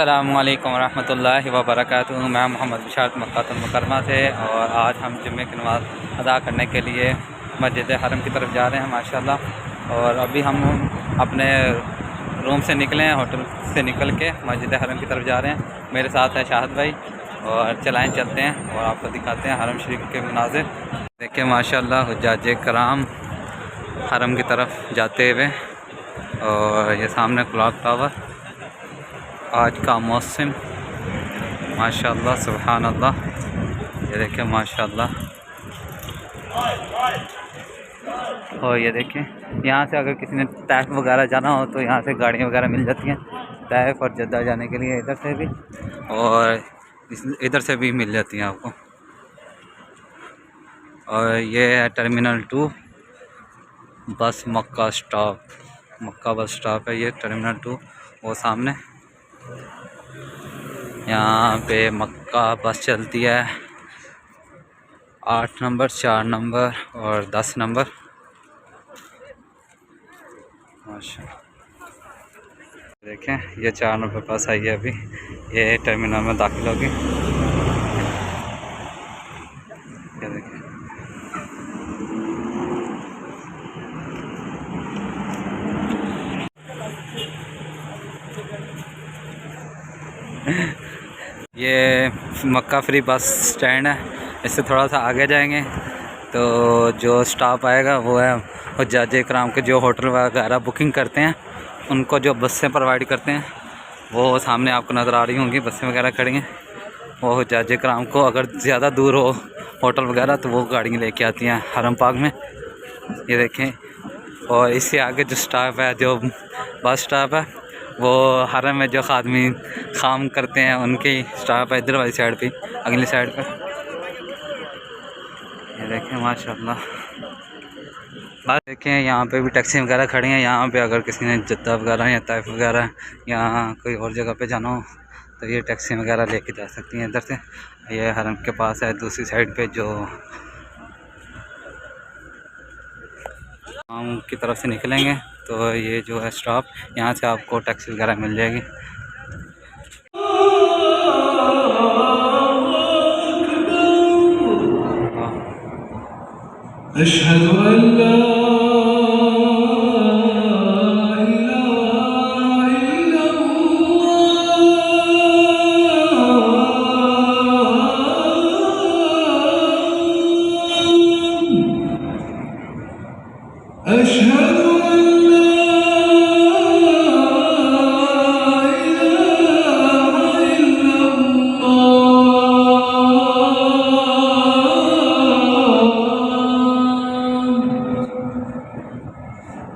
अस्सलामुअलैकुम रहमतुल्लाहि व बरकातुहू। मैं मोहम्मद बिशारत मक्कातुल मुकर्रमा से, और आज हम जुम्मे की नमाज़ अदा करने के लिए मस्जिद हरम की तरफ जा रहे हैं माशाल्लाह। और अभी हम अपने रूम से निकले हैं, होटल से निकल के मस्जिद हरम की तरफ जा रहे हैं। मेरे साथ है शाहिद भाई, और चलाएँ चलते हैं और आपको दिखाते हैं हरम शरीफ के मनाज़िर। देखिए माशाल्लाह हुज्जाज कराम हरम की तरफ जाते हुए, और ये सामने क्लॉक टावर। आज का मौसम माशाल्लाह सुभान अल्लाह, ये देखें माशाल्लाह। और ये देखें, यहाँ से अगर किसी ने तैफ वगैरह जाना हो तो यहाँ से गाड़ियाँ वगैरह मिल जाती हैं, तैफ और जद्दा जाने के लिए इधर से भी, और इधर से भी मिल जाती हैं आपको। और ये है टर्मिनल 2 बस मक्का स्टॉप, मक्का बस स्टॉप है ये टर्मिनल 2, वो सामने। यहाँ पे मक्का बस चलती है 8 नंबर, 4 नंबर और 10 नंबर माशाल्लाह। देखें ये 4 नंबर बस आई है अभी, ये टर्मिनल में दाखिल होगी। ये देखें ये मक्का फ्री बस स्टैंड है। इससे थोड़ा सा आगे जाएंगे तो जो स्टॉप आएगा वो है हुज्जाज कराम के जो होटल वगैरह बुकिंग करते हैं, उनको जो बसें प्रोवाइड करते हैं वो सामने आपको नज़र आ रही होंगी, बसें वगैरह खड़ी हैं। वो हुज्जाज कराम को अगर ज़्यादा दूर हो होटल वगैरह तो वो गाड़ियाँ लेके आती हैं हरम पाक में। ये देखें, और इससे आगे जो स्टॉप है, जो बस स्टॉप है, वो हरम में जो खादमी काम करते हैं उनकी स्टॉप है इधर वाली साइड पे, अगली साइड पे। ये देखें माशाल्लाह। बस देखें यहाँ पे भी टैक्सी वगैरह खड़ी हैं। यहाँ पे अगर किसी ने जद्दा वगैरह या तैफ वगैरह या कोई और जगह पे जाना हो तो ये टैक्सी वगैरह लेके जा सकती हैं इधर से। ये हरम के पास है दूसरी साइड पे, जो हम की तरफ से निकलेंगे तो ये जो है स्टॉप, यहाँ से आपको टैक्सी वगैरह मिल जाएगी। अशहदु अल्ला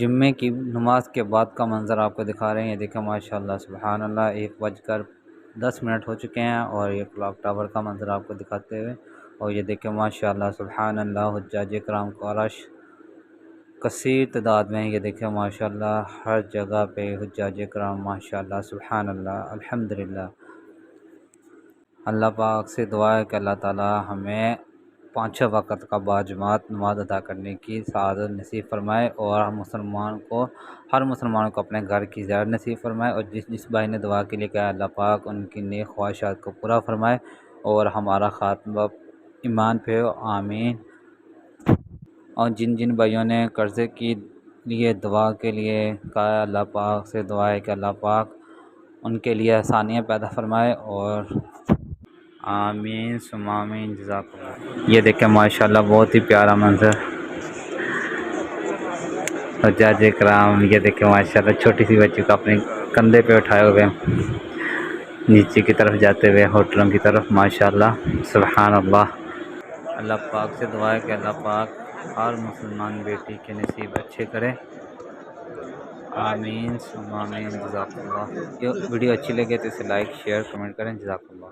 जुम्मे की नमाज के बाद का मंज़र आपको दिखा रहे हैं। ये देखें माशाल्लाह सुबहान अल्लाह, 1:10 हो चुके हैं और ये क्लॉक टावर का मंज़र आपको दिखाते हुए। और ये देखें माशाल्लाह सुबहान अल्लाह, हुज्जाज कराम को अरश कसीर तादाद में। ये देखें माशाल्लाह हर जगह पे हुज्जाज कराम माशाल्लाह सुबहान अल्लाह अल्हम्दुलिल्लाह। अल्लाह पाक से दुआ है कि अल्लाह ताला हमें 5 वक़्त का बाजमात नमाज अदा करने की सआदत नसीब फरमाए और हर मुसलमान को अपने घर की ज़ियारत नसीब फरमाए। और जिस जिस भाई ने दुआ के लिए कहा अल्लाह पाक उनकी नेक ख्वाहिशात को पूरा फरमाए और हमारा ख़ात्मा ईमान पे हो, आमीन। और जिन जिन भाइयों ने कर्ज़े के लिए दुआ के लिए कहा अल्लाह पाक से दुआ है कि अल्लाह पाक उनके लिए आसानियाँ पैदा फरमाए और आमीन सुम्मा आमीन जज़ाकल्लाह। ये देखें माशाल्लाह बहुत ही प्यारा मंज़र हज्जाज कराम। ये देखें माशाल्लाह छोटी सी बच्ची को अपने कंधे पे उठाए हुए नीचे की तरफ जाते हुए होटलों की तरफ माशाल्लाह सुबहान अल्लाह। अल्लाह पाक से दुआ है कि अल्लाह पाक हर मुसलमान बेटी के नसीब अच्छे करे, आमीन सुम्मा आमीन जज़ाकल्लाह। जो वीडियो अच्छी लगे तो इसे लाइक शेयर कमेंट करें। जज़ाकल्लाह।